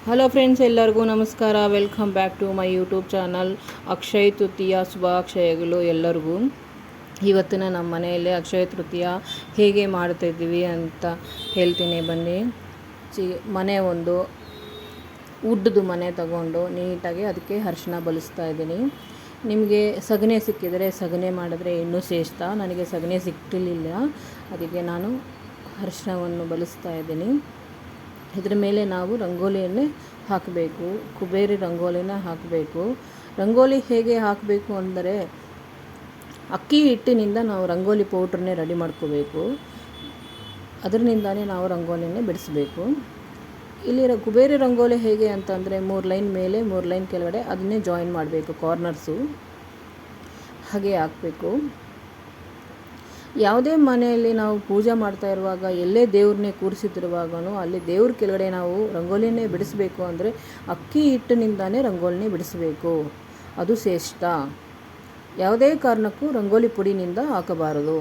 Hello friends, ಎಲ್ಲರಿಗೂ ನಮಸ್ಕಾರ. Welcome back to my YouTube channel. Akshaya Tritiya ಶುಭಾಶಯಗಳು ಎಲ್ಲರಿಗೂ. ಇವತ್ತಿನ ನಮ್ಮ ಮನೆಯಲ್ಲಿ ಅಕ್ಷಯ ತೃತೀಯ ಹೇಗೆ ಮಾಡ್ತಾಯಿದ್ದೀವಿ ಅಂತ ಹೇಳ್ತೀನಿ ಬನ್ನಿ. ಮನೆ ಒಂದು ಉಡ್ಡದು ಮನೆ ತಗೊಂಡು ನೀಟಾಗಿ ಅದಕ್ಕೆ ಅರಿಶಿನ ಬಲಿಸ್ತಾ ಇದ್ದೀನಿ. ನಿಮಗೆ ಸಗಣಿ ಸಿಕ್ಕಿದರೆ ಸಗಣಿ ಮಾಡಿದ್ರೆ ಇನ್ನೂ ಶ್ರೇಷ್ಠ. ನನಗೆ ಸಗಣಿ ಸಿಕ್ಕಿರಲಿಲ್ಲ, ಅದಕ್ಕೆ ನಾನು ಅರಿಶಿನವನ್ನು ಬಲಿಸ್ತಾ ಇದ್ದೀನಿ. ಇದರ ಮೇಲೆ ನಾವು ರಂಗೋಲಿಯನ್ನೇ ಹಾಕಬೇಕು, ಕುಬೇರಿ ರಂಗೋಲಿನ ಹಾಕಬೇಕು. ರಂಗೋಲಿ ಹೇಗೆ ಹಾಕಬೇಕು ಅಂದರೆ, ಅಕ್ಕಿ ಹಿಟ್ಟಿನಿಂದ ನಾವು ರಂಗೋಲಿ ಪೌಡ್ರನ್ನೇ ರೆಡಿ ಮಾಡ್ಕೋಬೇಕು. ಅದರಿಂದನೇ ನಾವು ರಂಗೋಲಿನೇ ಬಿಡಿಸಬೇಕು. ಇಲ್ಲಿ ಕುಬೇರಿ ರಂಗೋಲಿ ಹೇಗೆ ಅಂತಂದರೆ, 3 ಲೈನ್ ಮೇಲೆ 3 ಲೈನ್ ಕೆಳಗಡೆ ಅದನ್ನೇ ಜಾಯಿನ್ ಮಾಡಬೇಕು, ಕಾರ್ನರ್ಸು ಹಾಗೆ ಹಾಕಬೇಕು. ಯಾವುದೇ ಮನೆಯಲ್ಲಿ ನಾವು ಪೂಜೆ ಮಾಡ್ತಾ ಇರುವಾಗ, ಎಲ್ಲೇ ದೇವ್ರನ್ನೇ ಕೂರಿಸಿದಿರುವಾಗೂ ಅಲ್ಲಿ ದೇವ್ರ ಕೆಳಗಡೆ ನಾವು ರಂಗೋಲಿನೇ ಬಿಡಿಸಬೇಕು ಅಂದರೆ ಅಕ್ಕಿ ಹಿಟ್ಟಿನಿಂದನೇ ರಂಗೋಲಿನೇ ಬಿಡಿಸಬೇಕು, ಅದು ಶ್ರೇಷ್ಠ. ಯಾವುದೇ ಕಾರಣಕ್ಕೂ ರಂಗೋಲಿ ಪುಡಿನಿಂದ ಹಾಕಬಾರದು.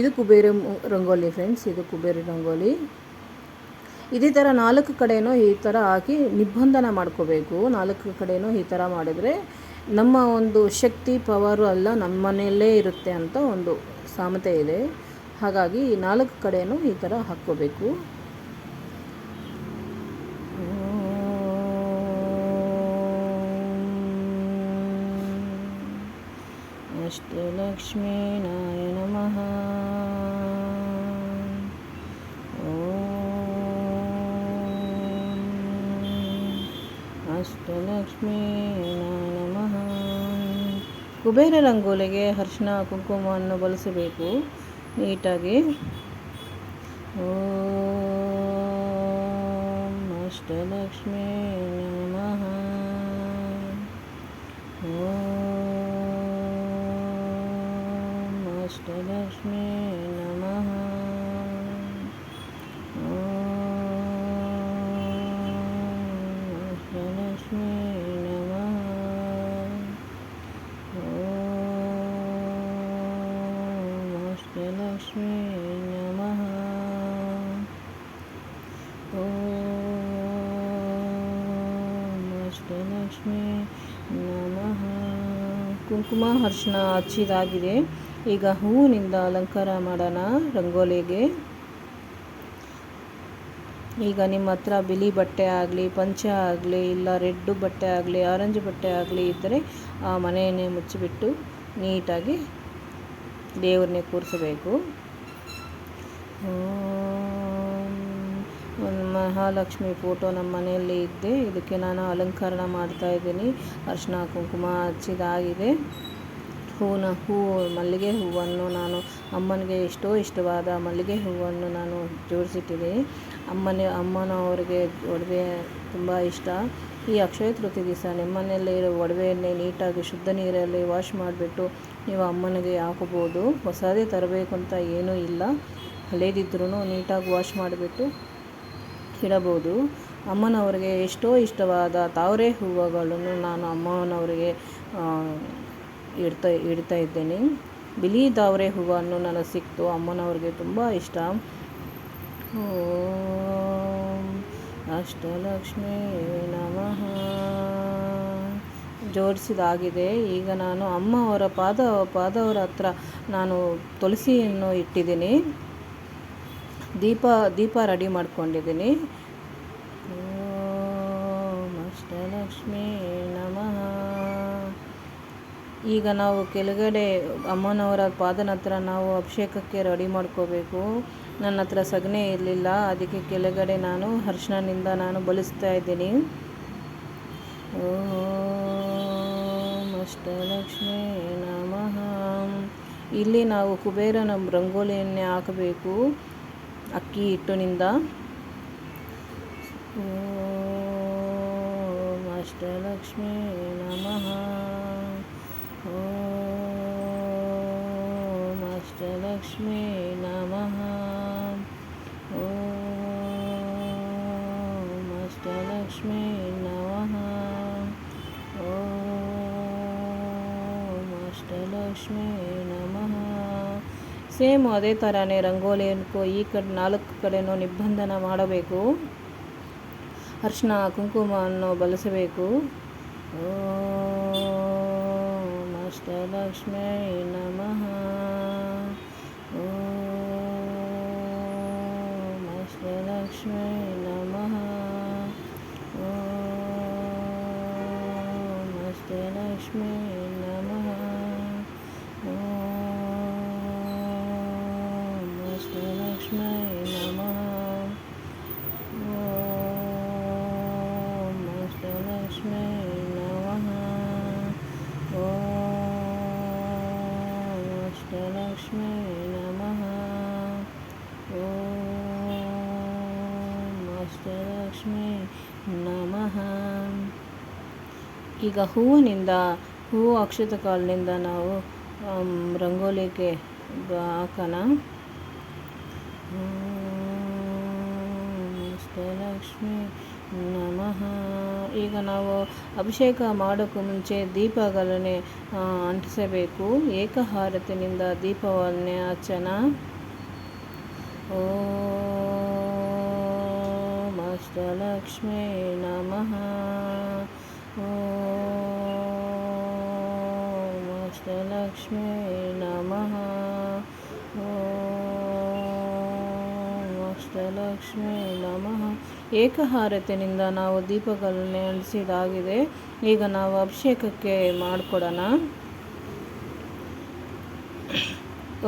ಇದು ಕುಬೇರಿ ರಂಗೋಲಿ ಫ್ರೆಂಡ್ಸ್, ಇದು ಕುಬೇರಿ ರಂಗೋಲಿ. ಇದೇ ಥರ 4 ಕಡೆಯೂ ಈ ಥರ ಹಾಕಿ ನಿಬಂಧನ ಮಾಡ್ಕೋಬೇಕು. 4 ಕಡೆಯೂ ಈ ಥರ ಮಾಡಿದರೆ ನಮ್ಮ ಒಂದು ಶಕ್ತಿ ಪವರು ಎಲ್ಲ ನಮ್ಮ ಮನೆಯಲ್ಲೇ ಇರುತ್ತೆ ಅಂತ ಒಂದು ಸಾಮೆತೆ ಇದೆ. ಹಾಗಾಗಿ ಈ 4 ಕಡೆಯೂ ಈ ಥರ ಹಾಕ್ಕೋಬೇಕು. ಅಷ್ಟಲಕ್ಷ್ಮೀನಾಯ ನಮಃ. ಅಷ್ಟಲಕ್ಷ್ಮೀನಾಯ ನಮಃ. ಕುಬೇರ ರಂಗೋಲಿಗೆ ಅರಿಶಿನ ಕುಂಕುಮವನ್ನು ಬಳಸಬೇಕು ನೀಟಾಗಿ. ಓಂ ಅಷ್ಟಲಕ್ಷ್ಮೀ ನಮಃ. ಓಂ ಅಷ್ಟಲಕ್ಷ್ಮೀ ನಮಃ. ಅಷ್ಟಲಕ್ಷ್ಮೀ ನಮಃ. ಅಷ್ಟಲಕ್ಷ್ಮೀ ನಮಃ. ಅಷ್ಟಲಕ್ಷ್ಮೀ ನಮಃ. ಕುಂಕುಮ ಅರಿಶಿನ ಹಚ್ಚಿದಾಗಿದೆ. ಈಗ ಹೂವಿನಿಂದ ಅಲಂಕಾರ ಮಾಡೋಣ ರಂಗೋಲಿಗೆ. ಈಗ ನಿಮ್ಮ ಹತ್ರ ಬಿಳಿ ಬಟ್ಟೆ ಆಗಲಿ, ಪಂಚೆ ಆಗಲಿ, ಇಲ್ಲ ರೆಡ್ಡು ಬಟ್ಟೆ ಆಗಲಿ, ಆರೆಂಜ್ ಬಟ್ಟೆ ಆಗಲಿ ಇದ್ದರೆ ಆ ಮನೆಯನ್ನೇ ಮುಚ್ಚಿಬಿಟ್ಟು ನೀಟಾಗಿ ದೇವ್ರನ್ನೇ ಕೂರಿಸಬೇಕು. ಒಂದು ಮಹಾಲಕ್ಷ್ಮಿ ಫೋಟೋ ನಮ್ಮ ಮನೆಯಲ್ಲಿ ಇದ್ದೆ, ಇದಕ್ಕೆ ನಾನು ಅಲಂಕರಣ ಮಾಡ್ತಾಯಿದ್ದೀನಿ. ಅರಿಶಿನ ಕುಂಕುಮ ಹಚ್ಚಿದಾಗಿದೆ. ಮಲ್ಲಿಗೆ ಹೂವನ್ನು ನಾನು ಅಮ್ಮನಿಗೆ ಎಷ್ಟೋ ಇಷ್ಟವಾದ ಮಲ್ಲಿಗೆ ಹೂವನ್ನು ನಾನು ಜೋಡಿಸಿಟ್ಟಿದ್ದೀನಿ. ಅಮ್ಮನವರಿಗೆ ಒಡವೆ ತುಂಬ ಇಷ್ಟ. ಈ ಅಕ್ಷಯ ತೃತೀಯ ದಿವಸ ನಿಮ್ಮ ಮನೆಯಲ್ಲೇ ಇರೋ ಒಡವೆಯನ್ನೇ ನೀಟಾಗಿ ಶುದ್ಧ ನೀರಲ್ಲಿ ವಾಶ್ ಮಾಡಿಬಿಟ್ಟು ನೀವು ಅಮ್ಮನಿಗೆ ಹಾಕೋಬೋದು. ಹೊಸದೇ ತರಬೇಕು ಅಂತ ಏನೂ ಇಲ್ಲ, ಹಳೇದಿದ್ರೂ ನೀಟಾಗಿ ವಾಶ್ ಮಾಡಿಬಿಟ್ಟು ಇಡಬಹುದು. ಅಮ್ಮನವರಿಗೆ ಎಷ್ಟೋ ಇಷ್ಟವಾದ ತಾವರೆ ಹೂವುಗಳನ್ನು ನಾನು ಅಮ್ಮನವರಿಗೆ ಇಡ್ತಾ ಇದ್ದೇನೆ. ಬಿಳಿ ತಾವರೆ ಹೂವನ್ನು ನನಗೆ ಸಿಕ್ತು, ಅಮ್ಮನವ್ರಿಗೆ ತುಂಬ ಇಷ್ಟ. ಓಂ ಅಷ್ಟಲಕ್ಷ್ಮೀ ನಮಃ ಜೋಡಿಸಿದಾಗಿದೆ. ಈಗ ನಾನು ಅಮ್ಮವರ ಪಾದವರ ಹತ್ರ ನಾನು ತುಳಸಿಯನ್ನು ಇಟ್ಟಿದ್ದೀನಿ. ದೀಪ ರೆಡಿ ಮಾಡ್ಕೊಂಡಿದ್ದೀನಿ. ಓಂ ಅಷ್ಟಲಕ್ಷ್ಮೀ ನಮಃ. ಈಗ ನಾವು ಕೆಳಗಡೆ ಅಮ್ಮನವರ ಪಾದನ ಹತ್ರ ನಾವು ಅಭಿಷೇಕಕ್ಕೆ ರೆಡಿ ಮಾಡ್ಕೋಬೇಕು. ನನ್ನ ಹತ್ರ ಸಗಣಿ ಇರಲಿಲ್ಲ, ಅದಕ್ಕೆ ಕೆಳಗಡೆ ನಾನು ಅರಿಶಿನದಿಂದ ನಾನು ಬಲಿಸ್ತಾ ಇದ್ದೀನಿ. ಓಂ ಅಷ್ಟಲಕ್ಷ್ಮೀ ನಮಃ. ಇಲ್ಲಿ ನಾವು ಕುಬೇರನ ರಂಗೋಲಿಯನ್ನೇ ಹಾಕಬೇಕು ಅಕ್ಕಿ ಹಿಟ್ಟಿನಿಂದ. ಓಂ ಅಷ್ಟಲಕ್ಷ್ಮೀ ನಮಃ. ಓಂ ಅಷ್ಟಲಕ್ಷ್ಮೀ ನಮಃ. ಓಂ ಅಷ್ಟಲಕ್ಷ್ಮೀ ನಮಃ. ಓಂ ಅಷ್ಟಲಕ್ಷ್ಮೀ ನಮಃ. ಸೇಮ್ ಅದೇ ಥರನೇ ರಂಗೋಲಿಯನ್ನು ಈ ಕಡೆ 4 ಕಡೆನೂ ನಿಬಂಧನ ಮಾಡಬೇಕು. ಅರಿಶಿನ ಕುಂಕುಮವನ್ನು ಬಳಸಬೇಕು. ಓಂ ಅಷ್ಟಲಕ್ಷ್ಮೀ ನಮಃ. ಓಂ ಅಷ್ಟಲಕ್ಷ್ಮೀ ನಮಃ. ಓಂ ಅಷ್ಟಲಕ್ಷ್ಮೀ ನಮಃ. ಓಂ ಅಷ್ಟಲಕ್ಷ್ಮೀ ನಮಃ. ಓಂ ಅಷ್ಟಲಕ್ಷ್ಮೀ ನಮಃ. ಓಂ ಅಷ್ಟಲಕ್ಷ್ಮೀ ನಮಃ. ಓಂ ಅಷ್ಟಲಕ್ಷ್ಮೀ ನಮಃ. ಈಗ ಹೂವು ಅಕ್ಷತ ಕಾಲಿನಿಂದ ನಾವು ರಂಗೋಲಿಗೆ ಹಾಕೋಣ. ಅಷ್ಟಲಕ್ಷ್ಮೀ ನಮಃ. ಈಗ ನಾವು ಅಭಿಷೇಕ ಮಾಡೋಕ್ಕೂ ಮುಂಚೆ ದೀಪಗಳನ್ನೇ ಅಂಟಿಸಬೇಕು. ಏಕಹಾರತಿನಿಂದ ದೀಪವನ್ನೇ ಹಚ್ಚೋಣ. ಓಂ ಅಷ್ಟಲಕ್ಷ್ಮೀ ನಮಃ. ಓಂ ಅಷ್ಟಲಕ್ಷ್ಮೀ ನಮಃ. ಓಂ ಅಷ್ಟಲಕ್ಷ್ಮೀ ನಮಃ. ಏಕಹಾರತಿನಿಂದ ನಾವು ದೀಪಗಳನ್ನೇ ಅಂಟಿಸಿದಾಗಿದೆ. ಈಗ ನಾವು ಅಭಿಷೇಕಕ್ಕೆ ಮಾಡಿಕೊಡೋಣ.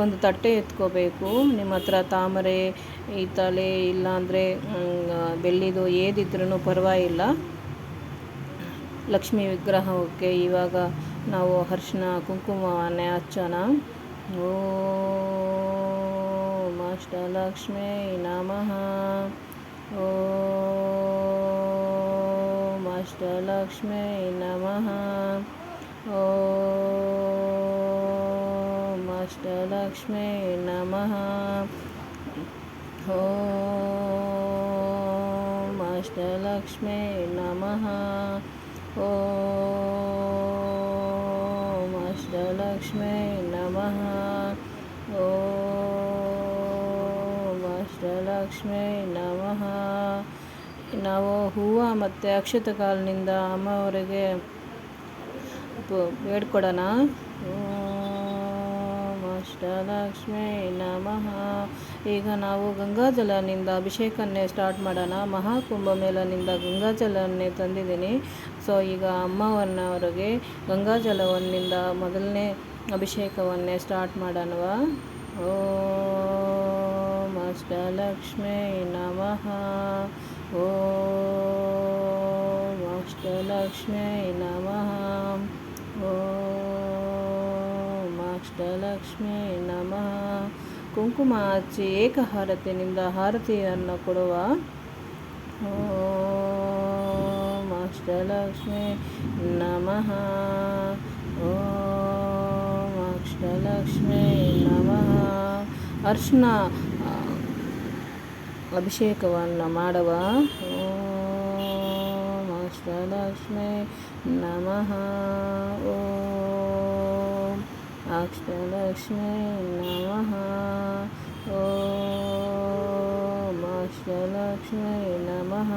ಒಂದು ತಟ್ಟೆ ಎತ್ಕೋಬೇಕು. ನಿಮ್ಮ ಹತ್ರ ತಾಮರೆ, ಹಿತ್ತಾಳೆ ಇಲ್ಲಾಂದರೆ ಬೆಳ್ಳಿದು ಏದಿದ್ರೂ ಪರವಾಗಿಲ್ಲ. ಲಕ್ಷ್ಮೀ ವಿಗ್ರಹಕ್ಕೆ ಇವಾಗ ನಾವು ಅರಿಶಿನ ಕುಂಕುಮವನ್ನೇ ಹಚ್ಚೋಣ. ಓಂ ಅಷ್ಟಲಕ್ಷ್ಮೀ ನಮಃ. ಓಂ ಅಷ್ಟಲಕ್ಷ್ಮೀ ನಮಃ. ಓಂ ಅಷ್ಟಲಕ್ಷ್ಮೀ ನಮಃ. ಓಂ ಅಷ್ಟಲಕ್ಷ್ಮೀ ನಮಃ. ಓಂ ಅಷ್ಟಲಕ್ಷ್ಮೀ ನಮಃ. ಓಂ ಅಷ್ಟಲಕ್ಷ್ಮೀ ನಮಃ. ನಾವು ಹೂವು ಮತ್ತು ಅಕ್ಷತ ಕಾಲಿನಿಂದ ಅಮ್ಮವರಿಗೆ ಬೇಡ್ಕೊಡೋಣ. ಓಂ ಅಷ್ಟಲಕ್ಷ್ಮೀ ನಮಃ. ಈಗ ನಾವು ಗಂಗಾಜಲನಿಂದ ಅಭಿಷೇಕನ್ನೇ ಸ್ಟಾರ್ಟ್ ಮಾಡೋಣ. ಮಹಾಕುಂಭಮೇಳನಿಂದ ಗಂಗಾಜಲನ್ನೇ ತಂದಿದ್ದೀನಿ. ಸೊ ಈಗ ಅಮ್ಮವರವರಿಗೆ ಗಂಗಾಜಲವನ್ನಿಂದ ಮೊದಲನೇ ಅಭಿಷೇಕವನ್ನೇ ಸ್ಟಾರ್ಟ್ ಮಾಡೋಣವಾ. ಓಂ ಅಷ್ಟಲಕ್ಷ್ಮೀ ನಮಃ. ಓಂ ಅಷ್ಟಲಕ್ಷ್ಮೀ ನಮಃ. ಓಂ ಅಷ್ಟಲಕ್ಷ್ಮೀ ನಮಃ. ಕುಂಕುಮ ಹಚ್ಚಿ ಏಕಹಾರತಿನಿಂದ ಹಾರತಿಯನ್ನು ಕೊಡುವ. ಓಂ ಅಷ್ಟಲಕ್ಷ್ಮೀ ನಮಃ. ಓಂ ಅಷ್ಟಲಕ್ಷ್ಮೀ ನಮಃ. ಅರಿಶಿನ ಅಭಿಷೇಕವನ್ನು ಮಾಡುವ. ಓಂ ಅಷ್ಟಲಕ್ಷ್ಮೀ ನಮಃ. ಓಂ ಅಷ್ಟಲಕ್ಷ್ಮೀ ನಮಃ. ಓಂ ಅಷ್ಟಲಕ್ಷ್ಮೀ ನಮಃ.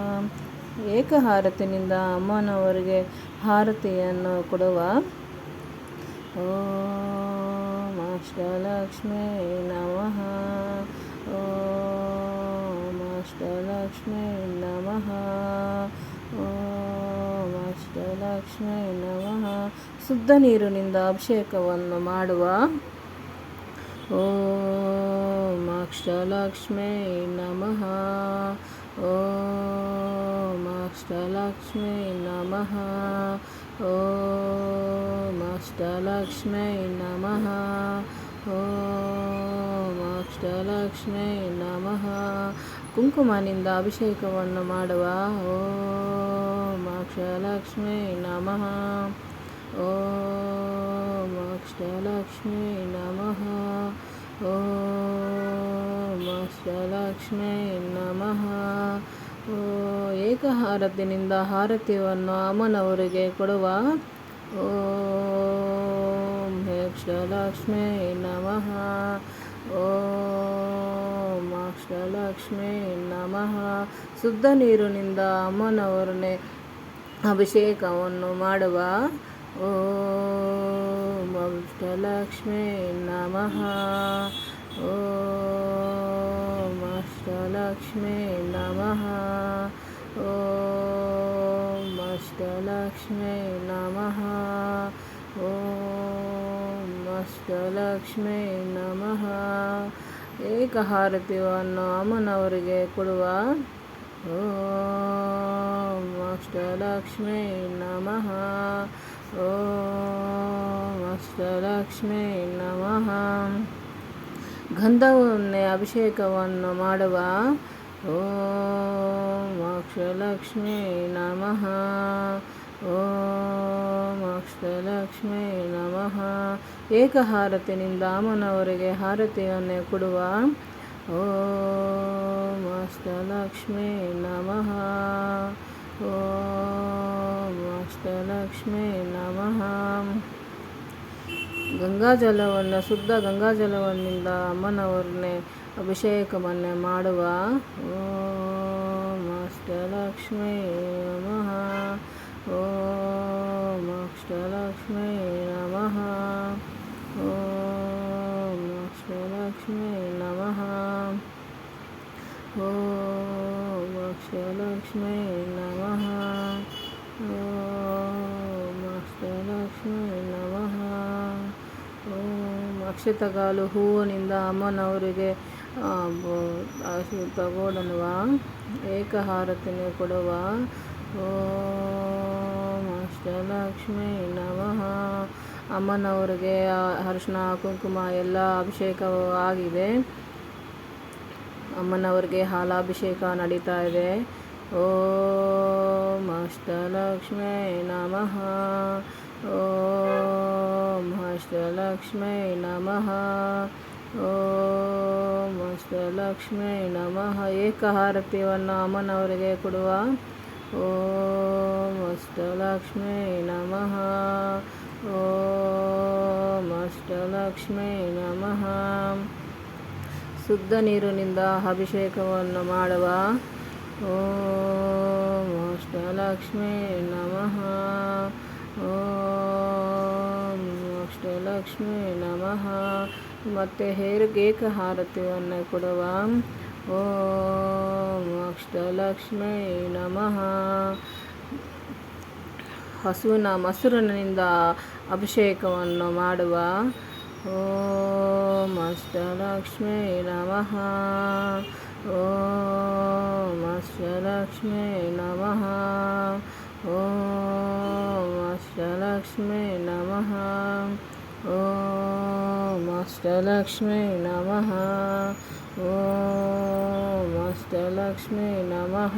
ಏಕಹಾರತಿನಿಂದ ಅಮ್ಮನವರಿಗೆ ಹಾರತಿಯನ್ನು ಕೊಡುವ. ಓಂ ಅಷ್ಟಲಕ್ಷ್ಮೀ ನಮಃ. ಓಂ ಅಷ್ಟಲಕ್ಷ್ಮೀ ನಮಃ. ಓಂ ಅಷ್ಟಲಕ್ಷ್ಮೀ ನಮಃ. ಶುದ್ಧ ನೀರಿನಿಂದ ಅಭಿಷೇಕವನ್ನು ಮಾಡುವ. ಓಂ ಅಷ್ಟಲಕ್ಷ್ಮೀ ನಮಃ. ಓಂ ಅಷ್ಟಲಕ್ಷ್ಮೀ ನಮಃ. ಓಂ ಅಷ್ಟಲಕ್ಷ್ಮೀ ನಮಃ. ಓಂ ಅಷ್ಟಲಕ್ಷ್ಮೀ ನಮಃ. ಕುಂಕುಮನಿಂದ ಅಭಿಷೇಕವನ್ನು ಮಾಡುವ. ಓಂ ಅಷ್ಟಲಕ್ಷ್ಮೀ ನಮಃ. ಓಂ ಅಷ್ಟಲಕ್ಷ್ಮೀ ನಮಃ. ಓಂ ಅಷ್ಟಲಕ್ಷ್ಮೀ ನಮಃ. ಏಕಹಾರತಿನಿಂದ ಹಾರತಿಯನ್ನು ಅಮ್ಮನವರಿಗೆ ಕೊಡುವ. ಓಂ ಅಷ್ಟಲಕ್ಷ್ಮೀ ನಮಃ. ಓಂ ಅಷ್ಟಲಕ್ಷ್ಮೀ ನಮಃ. ಶುದ್ಧ ನೀರಿನಿಂದ ಅಮ್ಮನವರನ್ನೇ ಅಭಿಷೇಕವನ್ನು ಮಾಡುವ. ಓಂ ಅಷ್ಟಲಕ್ಷ್ಮೀ ನಮಃ. ಓಂ ಅಷ್ಟಲಕ್ಷ್ಮೀ ನಮಃ. ಓಂ ಅಷ್ಟಲಕ್ಷ್ಮೀ ನಮಃ. ಓಂ ಅಷ್ಟಲಕ್ಷ್ಮೀ ನಮಃ. ಏಕಹಾರತಿಯನ್ನು ಅಮ್ಮನವರಿಗೆ ಕೊಡುವ. ಓಂ ಅಷ್ಟಲಕ್ಷ್ಮೀ ನಮಃ. ಓಂ ಅಷ್ಟಲಕ್ಷ್ಮೀ ನಮಃ. ಗಂಧವನ್ನೇ ಅಭಿಷೇಕವನ್ನು ಮಾಡುವ. ಓಂ ಅಷ್ಟಲಕ್ಷ್ಮೀ ನಮಃ. ಓಂ ಅಷ್ಟಲಕ್ಷ್ಮೀ ನಮಃ. ಏಕಹಾರತಿನಿಂದ ಅಮ್ಮನವರಿಗೆ ಹಾರತಿಯನ್ನೇ ಕೊಡುವ. ಓಂ ಅಷ್ಟಲಕ್ಷ್ಮೀ ನಮಃ. ಓಂ ಅಷ್ಟಲಕ್ಷ್ಮೀ ನಮಃ. ಗಂಗಾಜಲವನ್ನು ಶುದ್ಧ ಗಂಗಾಜಲವನ್ನಿಂದ ಅಮ್ಮನವರನ್ನೇ ಅಭಿಷೇಕವನ್ನೇ ಮಾಡುವ. ಓಂ ಅಷ್ಟಲಕ್ಷ್ಮೀ ನಮಃ. ಓಂ ಅಷ್ಟಲಕ್ಷ್ಮೀ ನಮಃ. ಓಂ ಅಷ್ಟಲಕ್ಷ್ಮೀ ನಮಃ. ಓಂ ಅಷ್ಟಲಕ್ಷ್ಮೀ ನಮಃ. ಓಂ ಅಷ್ಟಲಕ್ಷ್ಮೀ ನಮಃ. ಓಂ ಅಕ್ಷತಗಾಲು ಹೂವಿನಿಂದ ಅಮ್ಮನವರಿಗೆ ತಗೊಡನುವ. ಏಕಹಾರತಿನೇ ಕೊಡುವ. ಓಂ ಅಷ್ಟಲಕ್ಷ್ಮೀ ನಮಃ. ಅಮ್ಮನವರಿಗೆ ಅರಿಶಿನ ಕುಂಕುಮ ಎಲ್ಲ ಅಭಿಷೇಕವೂ ಆಗಿದೆ. ಅಮ್ಮನವರಿಗೆ ಹಾಲಾಭಿಷೇಕ ನಡೀತಾ ಇದೆ. ಓಂ ಅಷ್ಟಲಕ್ಷ್ಮೀ ನಮಃ. ಓಂ ಅಷ್ಟಲಕ್ಷ್ಮೀ ನಮಃ. ಓಂ ಅಷ್ಟಲಕ್ಷ್ಮೀ ನಮಃ. ಏಕಹಾರತಿಯನ್ನು ಅಮ್ಮನವರಿಗೆ ಕೊಡುವ. ಓಂ ಅಷ್ಟಲಕ್ಷ್ಮೀ ನಮಃ. ಓಂ ಅಷ್ಟಲಕ್ಷ್ಮೀ ನಮಃ. ಶುದ್ಧ ನೀರಿನಿಂದ ಅಭಿಷೇಕವನ್ನು ಮಾಡುವ. ಓಂ ಅಷ್ಟಲಕ್ಷ್ಮೀ ನಮಃ. ಓಂ ಅಷ್ಟಲಕ್ಷ್ಮೀ ನಮಃ. ಮತ್ತು ಏಕಹಾರತಿಯನ್ನು ಕೊಡುವ. ಓಂ ಅಷ್ಟಲಕ್ಷ್ಮೀ ನಮಃ. ಹಸುವಿನ ಮೊಸರಿನಿಂದ ಅಭಿಷೇಕವನ್ನು ಮಾಡುವ. ಓಂ ಅಷ್ಟಲಕ್ಷ್ಮೀ ನಮಃ. ಓಂ ಅಷ್ಟಲಕ್ಷ್ಮೀ ನಮಃ. ಓಂ ಅಷ್ಟಲಕ್ಷ್ಮೀ ನಮಃ. ಓಂ ಅಷ್ಟಲಕ್ಷ್ಮೀ ನಮಃ. ಓಂ ಅಷ್ಟಲಕ್ಷ್ಮೀ ನಮಃ.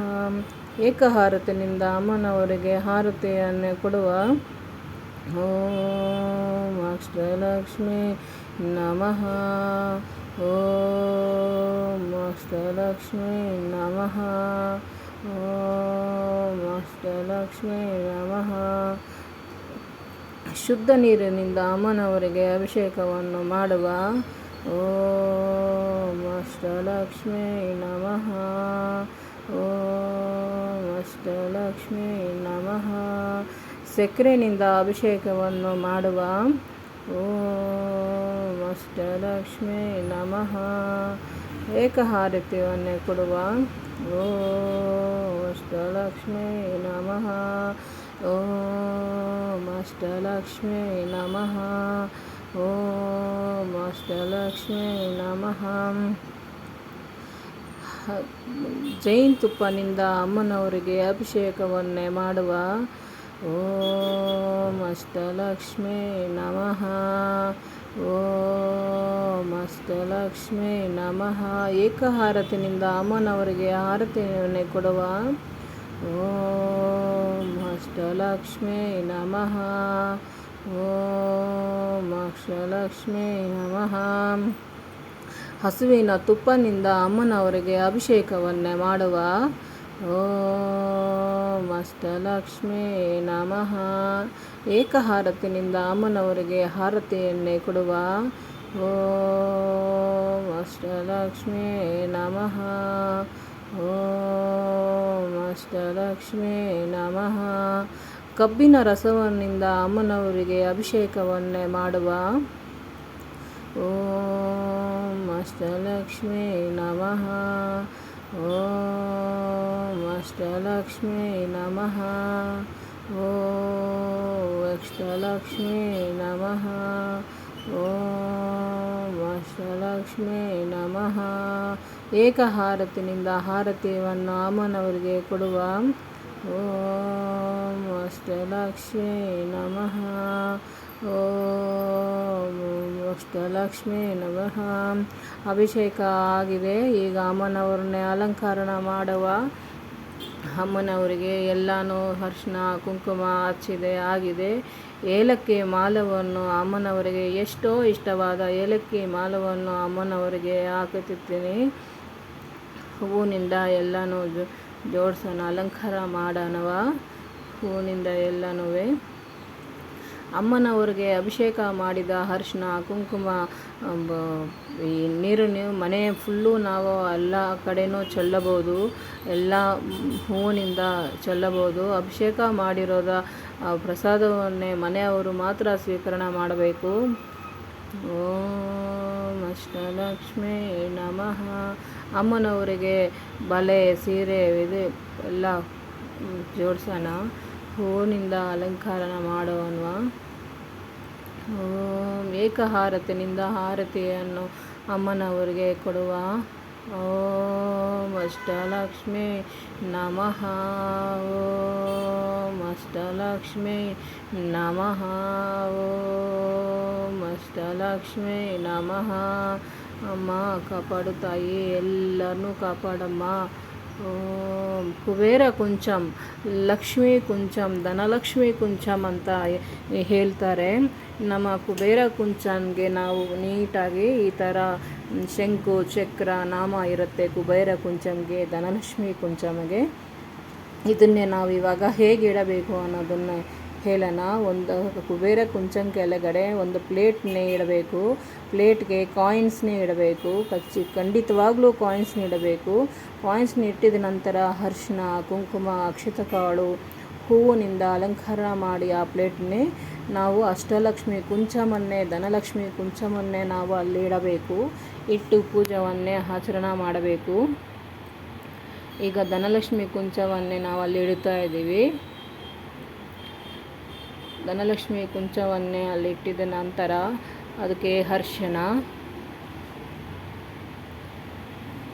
ಏಕಹಾರತಿನಿಂದ ಅಮ್ಮನವರಿಗೆ ಹಾರತಿಯನ್ನು ಕೊಡುವ. ಓಂ ಅಷ್ಟಲಕ್ಷ್ಮೀ ನಮಃ. ಓಂ ಅಷ್ಟಲಕ್ಷ್ಮೀ ನಮಃ. ಓಂ ಅಷ್ಟಲಕ್ಷ್ಮೀ ನಮಃ. ಶುದ್ಧ ನೀರಿನಿಂದ ಅಮ್ಮನವರಿಗೆ ಅಭಿಷೇಕವನ್ನು ಮಾಡುವ. ಓಂ ಅಷ್ಟಲಕ್ಷ್ಮೀ ನಮಃ. ಓಂ ಅಷ್ಟಲಕ್ಷ್ಮೀ ನಮಃ. ಸಕ್ಕರೆನಿಂದ ಅಭಿಷೇಕವನ್ನು ಮಾಡುವ. ಓಂ ಅಷ್ಟಲಕ್ಷ್ಮೀ ನಮಃ. ಏಕಹಾರತಿಯನ್ನೇ ಕೊಡುವ. ಓಂ ಅಷ್ಟಲಕ್ಷ್ಮೀ ನಮಃ. ಓಂ ಅಷ್ಟಲಕ್ಷ್ಮೀ ನಮಃ. ಓಂ ಅಷ್ಟಲಕ್ಷ್ಮೀ ನಮಃ. ಜೈನ್ ತುಪ್ಪನಿಂದ ಅಮ್ಮನವರಿಗೆ ಅಭಿಷೇಕವನ್ನೇ ಮಾಡುವ. ಓಂ ಅಷ್ಟಲಕ್ಷ್ಮೀ ನಮಃ. ಓಂ ಅಷ್ಟಲಕ್ಷ್ಮೀ ನಮಃ. ಏಕಹಾರತಿನಿಂದ ಅಮ್ಮನವರಿಗೆ ಆರತಿಯನ್ನೇ ಕೊಡುವ. ಓಂ ಅಷ್ಟಲಕ್ಷ್ಮೀ ನಮಃ. ಓಂ ಅಷ್ಟಲಕ್ಷ್ಮೀ ನಮಃ. ಹಸುವಿನ ತುಪ್ಪನಿಂದ ಅಮ್ಮನವರಿಗೆ ಅಭಿಷೇಕವನ್ನೇ ಮಾಡುವ. ಓಂ ಅಷ್ಟಲಕ್ಷ್ಮೀ ನಮಃ. ಏಕಹಾರತಿನಿಂದ ಅಮ್ಮನವರಿಗೆ ಹಾರತಿಯನ್ನೇ ಕೊಡುವ. ಓಂ ಅಷ್ಟಲಕ್ಷ್ಮೀ ನಮಃ. ಓಂ ಅಷ್ಟಲಕ್ಷ್ಮೀ ನಮಃ. ಕಬ್ಬಿನ ರಸವನ್ನಿಂದ ಅಮ್ಮನವರಿಗೆ ಅಭಿಷೇಕವನ್ನೇ ಮಾಡುವ. ಓಂ ಅಷ್ಟಲಕ್ಷ್ಮೀ ನಮಃ. ಓಂ ಅಷ್ಟಲಕ್ಷ್ಮೀ ನಮಃ. ಓಂ ಅಷ್ಟಲಕ್ಷ್ಮೀ ನಮಃ. ಓಂ ಅಷ್ಟಲಕ್ಷ್ಮೀ ನಮಃ. ಏಕಹಾರತಿನಿಂದ ಹಾರತಿಯನ್ನು ಅಮ್ಮನವರಿಗೆ ಕೊಡುವ. ಓಂ ಅಷ್ಟಲಕ್ಷ್ಮೀ ನಮಃ. ಓಂ ಅಷ್ಟಲಕ್ಷ್ಮೀ ನಮಃ. ಅಭಿಷೇಕ ಆಗಿದೆ. ಈಗ ಅಮ್ಮನವ್ರನ್ನೇ ಅಲಂಕರಣ ಮಾಡುವ. ಅಮ್ಮನವರಿಗೆ ಎಲ್ಲನೂ ಅರಿಶಿನ ಕುಂಕುಮ ಹಚ್ಚಿದೆ ಆಗಿದೆ. ಏಲಕ್ಕಿ ಮಾಲವನ್ನು ಅಮ್ಮನವರಿಗೆ ಎಷ್ಟೋ ಇಷ್ಟವಾದ ಏಲಕ್ಕಿ ಮಾಲವನ್ನು ಅಮ್ಮನವರಿಗೆ ಹಾಕುತ್ತಿದ್ದೀನಿ. ಹೂವಿನಿಂದ ಎಲ್ಲನೂ ಜೋಡಿಸೋಣ, ಅಲಂಕಾರ ಮಾಡೋಣವ ಹೂವಿನಿಂದ ಎಲ್ಲನೂ. ಅಮ್ಮನವ್ರಿಗೆ ಅಭಿಷೇಕ ಮಾಡಿದ ಅರಿಶಿನ ಕುಂಕುಮ ಈ ನೀರನ್ನು ಮನೆ ಫುಲ್ಲು ನಾವು ಎಲ್ಲ ಕಡೆಯೂ ಚೆಲ್ಲಬಹುದು. ಎಲ್ಲ ಹೂವಿನಿಂದ ಚೆಲ್ಲಬಹುದು. ಅಭಿಷೇಕ ಮಾಡಿರೋದ ಪ್ರಸಾದವನ್ನೇ ಮನೆಯವರು ಮಾತ್ರ ಸ್ವೀಕರಣೆ ಮಾಡಬೇಕು. ಓಂ ಅಷ್ಟಲಕ್ಷ್ಮೀ ನಮಃ. ಅಮ್ಮನವರಿಗೆ ಬಳೆ ಸೀರೆ ಇದು ಎಲ್ಲ ಜೋಡಿಸೋಣ. ಹೂವಿನಿಂದ ಅಲಂಕಾರ ಮಾಡೋಣ. ಓಂ ಏಕಹಾರತಿನಿಂದ ಹಾರತಿಯನ್ನು ಅಮ್ಮನವರಿಗೆ ಕೊಡುವ. ಓಂ ಅಷ್ಟಲಕ್ಷ್ಮೀ ನಮಃ. ಓಂ ಅಷ್ಟಲಕ್ಷ್ಮೀ ನಮಃ. ಓಂ ಅಷ್ಟಲಕ್ಷ್ಮೀ ನಮಃ. ಅಮ್ಮ ಕಾಪಾಡು ತಾಯಿ, ಎಲ್ಲರನ್ನೂ ಕಾಪಾಡಮ್ಮ. ಓಂ ಕುಬೇರ ಕುಂಚಂ, ಲಕ್ಷ್ಮೀ ಕುಂಚಂ, ಧನಲಕ್ಷ್ಮಿ ಕುಂಚಂ ಅಂತ ಹೇಳ್ತಾರೆ. ನಮ್ಮ ಕುಬೇರ ಕುಂಚನ್ಗೆ ನಾವು ನೀಟಾಗಿ ಈ ಥರ ಶಂಕು ಚಕ್ರ ನಾಮ ಇರುತ್ತೆ ಕುಬೇರ ಕುಂಚಂಗೆ, ಧನಲಕ್ಷ್ಮಿ ಕುಂಚಮ್ಗೆ. ಇದನ್ನೇ ನಾವು ಇವಾಗ ಹೇಗೆ ಇಡಬೇಕು ಅನ್ನೋದನ್ನು ಹೇಳೋಣ. ಒಂದು ಕುಬೇರ ಕುಂಚಂ ಕೆಳಗಡೆ ಒಂದು ಪ್ಲೇಟ್ನೇ ಇಡಬೇಕು. ಪ್ಲೇಟ್ಗೆ ಕಾಯಿನ್ಸ್ನೇ ಇಡಬೇಕು. ಖಂಡಿತವಾಗ್ಲೂ ಕಾಯಿನ್ಸ್ನ ಇಡಬೇಕು. ಕಾಯಿನ್ಸ್ನ ಇಟ್ಟಿದ ನಂತರ ಅರಿಶಿನ ಕುಂಕುಮ ಅಕ್ಷತೆ ಕಾಳು ಹೂವಿನಿಂದ ಅಲಂಕಾರ ಮಾಡಿ ಆ ಪ್ಲೇಟ್ನೇ ನಾವು ಅಷ್ಟಲಕ್ಷ್ಮಿ ಕುಂಚಮನ್ನೇ ಧನಲಕ್ಷ್ಮಿ ಕುಂಚಮನ್ನೇ ನಾವು ಅಲ್ಲಿ ಇಡಬೇಕು. ಇಟ್ಟು ಪೂಜೆಯನ್ನೇ ಆಚರಣೆ ಮಾಡಬೇಕು. ಈಗ ಧನಲಕ್ಷ್ಮಿ ಕುಂಚವನ್ನೇ ನಾವು ಅಲ್ಲಿ ಇಡ್ತಾ ಇದ್ದೀವಿ. ಧನಲಕ್ಷ್ಮಿ ಕುಂಚವನ್ನೇ ಅಲ್ಲಿ ಇಟ್ಟಿದ ನಂತರ ಅದಕ್ಕೆ ಅರಿಶಿನ,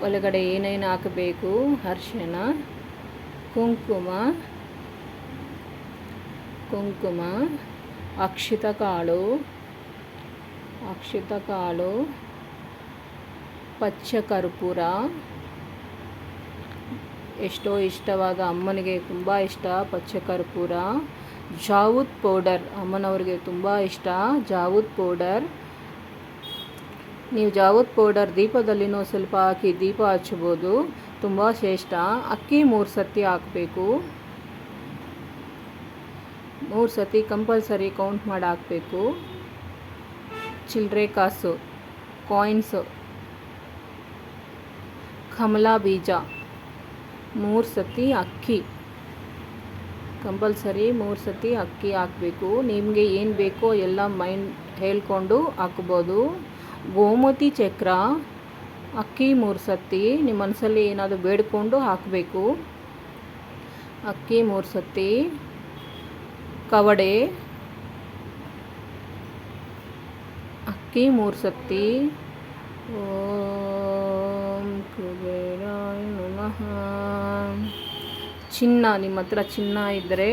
ಒಳಗಡೆ ಏನೇನು ಹಾಕಬೇಕು, ಅರಿಶಿನ, ಕುಂಕುಮ, ಅಕ್ಷತೆ ಕಾಳು, ಪಚ್ಚ ಕರ್ಪೂರ, ಎಷ್ಟೋ ಇಷ್ಟವಾದ ಅಮ್ಮನಿಗೆ ತುಂಬ ಇಷ್ಟ ಪಚ್ಚ ಕರ್ಪೂರ, ಜಾವೂದ್ ಪೌಡರ್ ಅಮ್ಮನವ್ರಿಗೆ ತುಂಬ ಇಷ್ಟ ಜಾವೂದ್ ಪೌಡರ್. ನೀವು ಜಾವೂದ್ ಪೌಡರ್ ದೀಪದಲ್ಲಿನೂ ಸ್ವಲ್ಪ ಹಾಕಿ ದೀಪ ಹಚ್ಬೋದು, ತುಂಬ ಶ್ರೇಷ್ಠ. ಅಕ್ಕಿ 3 ಸತಿ ಹಾಕಬೇಕು. 3 ಸತಿ ಕಂಪಲ್ಸರಿ ಕೌಂಟ್ ಮಾಡಿ ಹಾಕಬೇಕು. ಚಿಲ್ಲರೆ ಕಾಸು, ಕಾಯಿನ್ಸು, ಕಮಲಾ ಬೀಜ, 3 ಸತಿ ಅಕ್ಕಿ, ಕಂಪಲ್ಸರಿ 3 ಸತಿ ಅಕ್ಕಿ ಹಾಕಬೇಕು. ನಿಮಗೆ ಏನು ಬೇಕೋ ಎಲ್ಲ ಮೈಂಡ್ ಹೇಳ್ಕೊಂಡು ಹಾಕ್ಬೋದು. ಗೋಮತಿ ಚಕ್ರ, ಅಕ್ಕಿ 3 ಸತಿ ನಿಮ್ಮ ಮನಸ್ಸಲ್ಲಿ ಏನಾದರೂ ಬೇಡಿಕೊಂಡು ಹಾಕಬೇಕು. ಅಕ್ಕಿ 3 ಸತಿ, ಕವಡೆ ಅಕ್ಕಿ 3 ಸತಿ. ಓಂ ಕುಬೇರಾಯ ನಮಃ. ಚಿನ್ನ, ನಿಮ್ಮ ಹತ್ರ ಚಿನ್ನ ಇದ್ದರೆ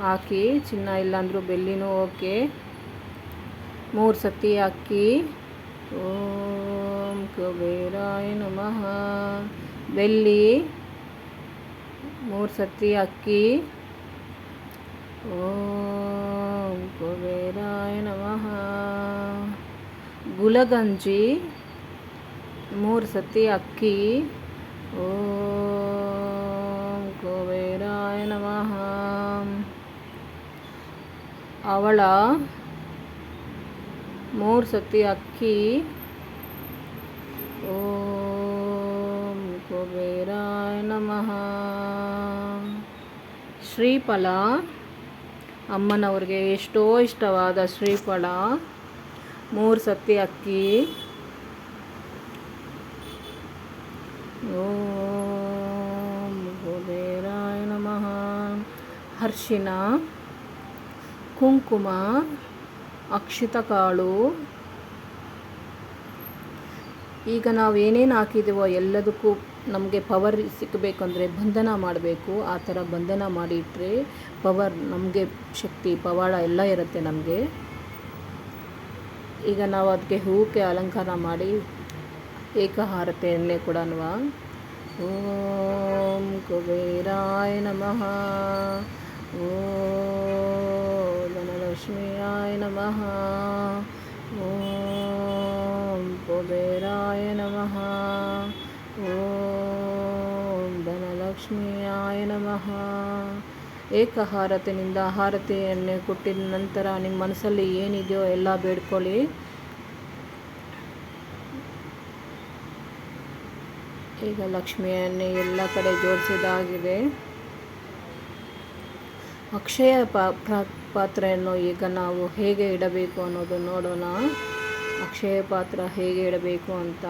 ಹಾಕಿ, ಚಿನ್ನ ಇಲ್ಲಾಂದ್ರೂ ಬೆಳ್ಳಿನೂ ಓಕೆ. 3 ಸತಿ ಅಕ್ಕಿ. ಓಂ ಕುಬೇರಾಯ ನಮಃ. ಬೆಳ್ಳಿ 3 ಸತಿ ಅಕ್ಕಿ. ಓಂ ಕುಬೇರಾಯ ನಮಃ. ಗುಲಗಂಜಿ 3 ಸತಿ ಅಕ್ಕಿ. ಓಂ ಕುಬೇರಾಯ ನಮಃ. ಅವಳ 3 ಸತಿ ಅಕ್ಕಿ. ಓಂ ಕುಬೇರಾಯ ನಮಃ. ಶ್ರೀಫಲ, ಅಮ್ಮನವ್ರಿಗೆ ಎಷ್ಟೋ ಇಷ್ಟವಾದ ಶ್ರೀಫಲ 3 ಸತಿ ಅಕ್ಕಿ. ಓಂ ಕುಬೇರಾಯ ನಮಃ. ಅರಿಶಿನ, ಕುಂಕುಮ, ಅಕ್ಷಿತ ಕಾಳು. ಈಗ ನಾವು ಏನೇನು ಹಾಕಿದ್ದೀವೋ ಎಲ್ಲದಕ್ಕೂ ನಮಗೆ ಪವರ್ ಸಿಕ್ಕಬೇಕಂದ್ರೆ ಬಂಧನ ಮಾಡಬೇಕು. ಆ ಥರ ಬಂಧನ ಮಾಡಿ ಇಟ್ಟರೆ ಪವರ್, ನಮಗೆ ಶಕ್ತಿ, ಪವಾಡ ಎಲ್ಲ ಇರುತ್ತೆ ನಮಗೆ. ಈಗ ನಾವು ಅದಕ್ಕೆ ಹೂಕ್ಕೆ ಅಲಂಕಾರ ಮಾಡಿ ಏಕಹಾರತೆ ಎಣ್ಣೆ ಕೊಡೋಣ. ಓಂ ಕುಬೇರಾಯ ನಮಃ. ಓಂ ಧನಲಕ್ಷ್ಮಿಯಾಯ ನಮಃ. ಓಂ ಕುಬೇರಾಯ ನಮಃ. ಓಂ ಧನಲಕ್ಷ್ಮಿಯಾಯ ನಮಃ. ಏಕಹಾರತಿನಿಂದ ಹಾರತಿ ಎಣ್ಣೆ ಕೊಟ್ಟಿದ ನಂತರ ನಿಮ್ಮ ಮನಸ್ಸಲ್ಲಿ ಏನಿದೆಯೋ ಎಲ್ಲ ಬೇಡ್ಕೊಳ್ಳಿ. ಈಗ ಲಕ್ಷ್ಮಿ ಎಣ್ಣೆ ಎಲ್ಲ ಕಡೆ ಜೋಡಿಸಿದಾಗಿದೆ. ಅಕ್ಷಯ ಪಾತ್ರೆಯನ್ನು ಈಗ ನಾವು ಹೇಗೆ ಇಡಬೇಕು ಅನ್ನೋದು ನೋಡೋಣ. ಅಕ್ಷಯ ಪಾತ್ರ ಹೇಗೆ ಇಡಬೇಕು ಅಂತ.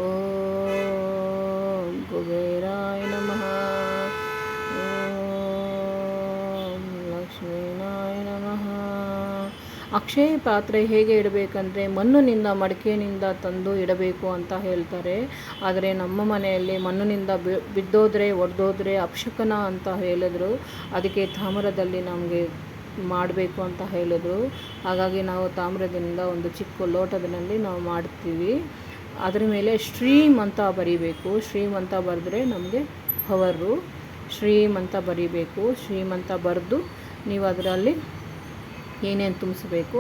ಓಂ ಕುಬೇರಾಯ ನಮಃ. ಓಂ ಲಕ್ಷ್ಮೀನಾಯ ನಮಃ. ಅಕ್ಷಯ ಪಾತ್ರೆ ಹೇಗೆ ಇಡಬೇಕಂದ್ರೆ ಮಣ್ಣಿನಿಂದ, ಮಡಿಕೆನಿಂದ ತಂದು ಇಡಬೇಕು ಅಂತ ಹೇಳ್ತಾರೆ. ಆದರೆ ನಮ್ಮ ಮನೆಯಲ್ಲಿ ಮಣ್ಣಿನಿಂದ ಬಿದ್ದೋದ್ರೆ, ಒಡೆದೋದ್ರೆ ಅಪಶಕನ ಅಂತ ಹೇಳಿದ್ರು. ಅದಕ್ಕೆ ತಾಮ್ರದಲ್ಲಿ ನಮಗೆ ಮಾಡಬೇಕು ಅಂತ ಹೇಳಿದ್ರು. ಹಾಗಾಗಿ ನಾವು ತಾಮ್ರದಿಂದ ಒಂದು ಚಿಕ್ಕ ಲೋಟದಲ್ಲಿ ನಾವು ಮಾಡ್ತೀವಿ. ಅದ್ರ ಮೇಲೆ ಶ್ರೀಮ್ ಅಂತ ಬರೀಬೇಕು. ಶ್ರೀಮ್ ಅಂತ ಬರೆದ್ರೆ ನಮಗೆ ಪವರು. ಶ್ರೀಮ್ ಅಂತ ಬರೀಬೇಕು. ಶ್ರೀಮ್ ಅಂತ ಬರೆದು ನೀವು ಅದರಲ್ಲಿ ಏನೇನು ತುಂಬಿಸ್ಬೇಕು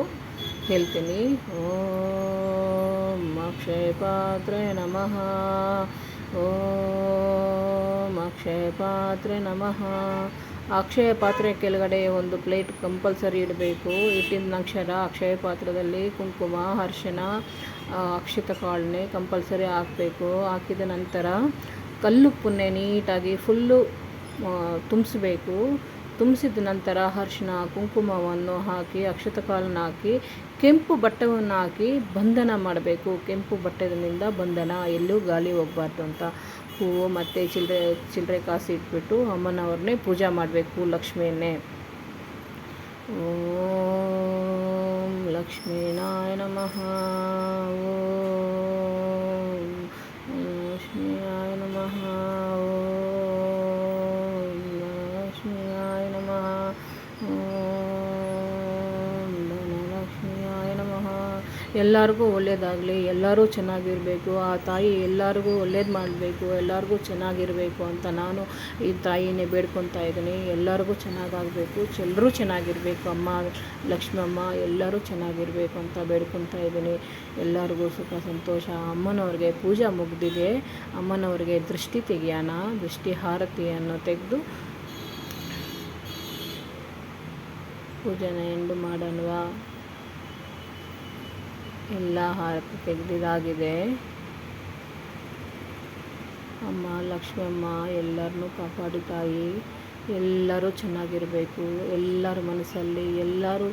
ಹೇಳ್ತೀನಿ. ಓಂ ಅಕ್ಷಯ ಪಾತ್ರೆ ನಮಃ. ಓಂ ಅಕ್ಷಯ ಪಾತ್ರೆ ನಮಃ. ಅಕ್ಷಯ ಪಾತ್ರೆ ಕೆಳಗಡೆ ಒಂದು ಪ್ಲೇಟ್ ಕಂಪಲ್ಸರಿ ಇಡಬೇಕು. ಇಟ್ಟಿದ ಅಕ್ಷರ ಅಕ್ಷಯ ಪಾತ್ರದಲ್ಲಿ ಕುಂಕುಮ, ಅರಿಶಿನ, ಅಕ್ಷಿತ ಕಾಳನ್ನೇ ಕಂಪಲ್ಸರಿ ಹಾಕಬೇಕು. ಹಾಕಿದ ನಂತರ ಕಲ್ಲುಪ್ಪನ್ನೇ ನೀಟಾಗಿ ಫುಲ್ಲು ತುಂಬಿಸ್ಬೇಕು. ತುಂಬಿಸಿದ ನಂತರ ಅರಿಶಿನ, ಕುಂಕುಮವನ್ನು ಹಾಕಿ, ಅಕ್ಷತ ಕಾಳನ್ನು ಹಾಕಿ, ಕೆಂಪು ಬಟ್ಟೆಯನ್ನು ಹಾಕಿ ಬಂಧನ ಮಾಡಬೇಕು. ಕೆಂಪು ಬಟ್ಟೆಯಿಂದ ಬಂಧನ, ಎಲ್ಲೂ ಗಾಳಿ ಹೋಗಬಾರ್ದು ಅಂತ. ಹೂವು ಮತ್ತು ಚಿಲ್ಲರೆ ಕಾಸು ಇಟ್ಬಿಟ್ಟು ಅಮ್ಮನವ್ರನ್ನೇ ಪೂಜೆ ಮಾಡಬೇಕು, ಲಕ್ಷ್ಮಿಯನ್ನೇ. ಓಂ ಲಕ್ಷ್ಮೀನಾಯ ನಮಃ. ಓಂ ಲಕ್ಷ್ಮೀನಾಯ ನಮಃ. ಓಂ ಲಕ್ಷ್ಮೀನಾಯ ನಮಃ. ಓಂ ಧನಲಕ್ಷ್ಮಿಯಾಯ ನಮಃ. ಎಲ್ಲರಿಗೂ ಒಳ್ಳೆಯದಾಗಲಿ, ಎಲ್ಲರೂ ಚೆನ್ನಾಗಿರಬೇಕು. ಆ ತಾಯಿ ಎಲ್ಲರಿಗೂ ಒಳ್ಳೇದು ಮಾಡಬೇಕು, ಎಲ್ಲರಿಗೂ ಚೆನ್ನಾಗಿರಬೇಕು ಅಂತ ನಾನು ಈ ತಾಯಿನೇ ಬೇಡ್ಕೊತಾ ಇದ್ದೀನಿ. ಎಲ್ಲರಿಗೂ ಚೆನ್ನಾಗಾಗಬೇಕು, ಎಲ್ಲರೂ ಚೆನ್ನಾಗಿರಬೇಕು. ಅಮ್ಮ ಲಕ್ಷ್ಮಮ್ಮ ಎಲ್ಲರೂ ಚೆನ್ನಾಗಿರಬೇಕು ಅಂತ ಬೇಡ್ಕೊತಾ ಇದ್ದೀನಿ. ಎಲ್ಲರಿಗೂ ಸುಖ ಸಂತೋಷ. ಅಮ್ಮನವ್ರಿಗೆ ಪೂಜೆ ಮುಗಿದಿದೆ. ಅಮ್ಮನವ್ರಿಗೆ ದೃಷ್ಟಿ ತೆಗಿಯೋಣ. ದೃಷ್ಟಿ ಹಾರತಿಯನ್ನು ತೆಗೆದು ಪೂಜೆನ ಎಂಡು ಮಾಡೋಣವಾ. ಎಲ್ಲ ಹಾರತಿ ತೆಗೆದಿದ್ದಾಗಿದೆ. ಅಮ್ಮ ಲಕ್ಷ್ಮಮ್ಮ ಎಲ್ಲರನ್ನೂ ಕಾಪಾಡಿ ತಾಯಿ. ಎಲ್ಲರೂ ಚೆನ್ನಾಗಿರಬೇಕು. ಎಲ್ಲರ ಮನಸ್ಸಲ್ಲಿ ಎಲ್ಲರೂ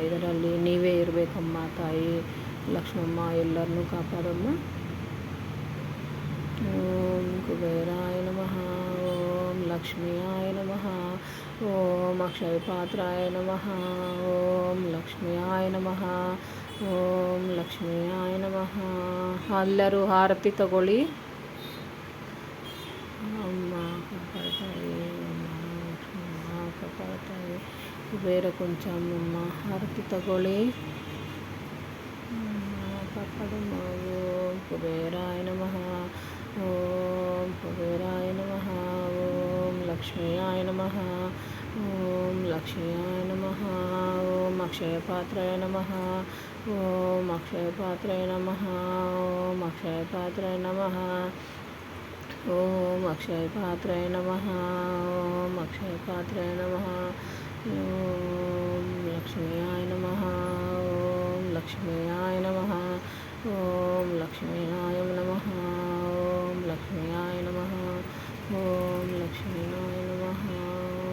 ಇದರಲ್ಲಿ ನೀವೇ ಇರಬೇಕಮ್ಮ ತಾಯಿ ಲಕ್ಷ್ಮಮ್ಮ. ಎಲ್ಲರನ್ನೂ ಕಾಪಾಡಮ್ಮ. ಓಂ ಕುಬೇರಾಯ ನಮಃ. ಓಂ ಲಕ್ಷ್ಮಿಯಾಯ ನಮಃ. ಓಂ ಅಕ್ಷಯ ಪಾತ್ರಾಯ ನಮಃ. ಓಂ ಲಕ್ಷ್ಮಿಯಾಯ ನಮಃ. ಓಂ ಲಕ್ಷ್ಮಿಯಾಯ ನಮಃ. ಎಲ್ಲರೂ ಆರತಿ ತಗೊಳ್ಳಿ. ಅಮ್ಮ ಕಾಪಾಡ್ತಾಯಿ, ಅಮ್ಮ ಲಕ್ಷ್ಮಮ್ಮ ಕಾಪಾಡ್ತಾಯಿ. ಕುಬೇರ ಕೊಂಚಮ್ಮ ಆರತಿ ತಗೊಳ್ಳಿ. ಕಾಪಾಡಮ್ಮ. ಓಂ ಕುಬೇರಾಯ ನಮಃ. ಓಂ ಕುಬೇರಾಯ ನಮಃ. ಓಂ ಲಕ್ಷ್ಮಿಯಾಯ ನಮಃ. ಓಂ ಲಕ್ಷ್ಮಿಯಾಯ ನಮಃ. ಓಂ ಅಕ್ಷಯ ಪಾತ್ರಾಯ ನಮಃ. ಓಂ ಅಕ್ಷಯ ಪಾತ್ರಾಯ ನಮಃ. ಓಂ ಅಕ್ಷಯ ಪಾತ್ರಾಯ ನಮಃ. ಓಂ ಅಕ್ಷಯ ಪಾತ್ರಾಯ ನಮಃ. ಓಂ ಅಕ್ಷಯ ಪಾತ್ರಾಯ ನಮಃ. ಓಂ ಲಕ್ಷ್ಮೀಯಾಯ ನಮಃ. ಓಂ ಲಕ್ಷ್ಮೀಯಾಯ ನಮಃ. ಓಂ ಲಕ್ಷ್ಮೀಯಾಯ ನಮಃ. ಓಂ ಲಕ್ಷ್ಮೀಯಾಯ ನಮಃ. ಓಂ ಲಕ್ಷ್ಮೀಯಾಯ ನಮಃ.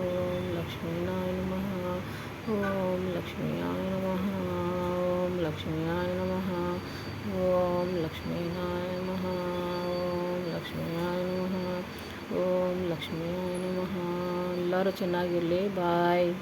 ಓಂ ಲಕ್ಷ್ಮೀಯಾಯ ನಮಃ. ಓಂ ಲಕ್ಷ್ಮೀಯಾಯ ನಮಃ. ಓಂ ಲಕ್ಷ್ಮೀಯಾಯ ನಮಃ. ಓಂ ಲಕ್ಷ್ಮೀನಾಯ ನಮಃ. ಓಂ ಲಕ್ಷ್ಮೀನಾಯ ನಮಃ. ಓಂ ಲಕ್ಷ್ಮೀನಾಯ ನಮಃ. ಎಲ್ಲರೂ ಚೆನ್ನಾಗಿರಲಿ. ಬಾಯ್.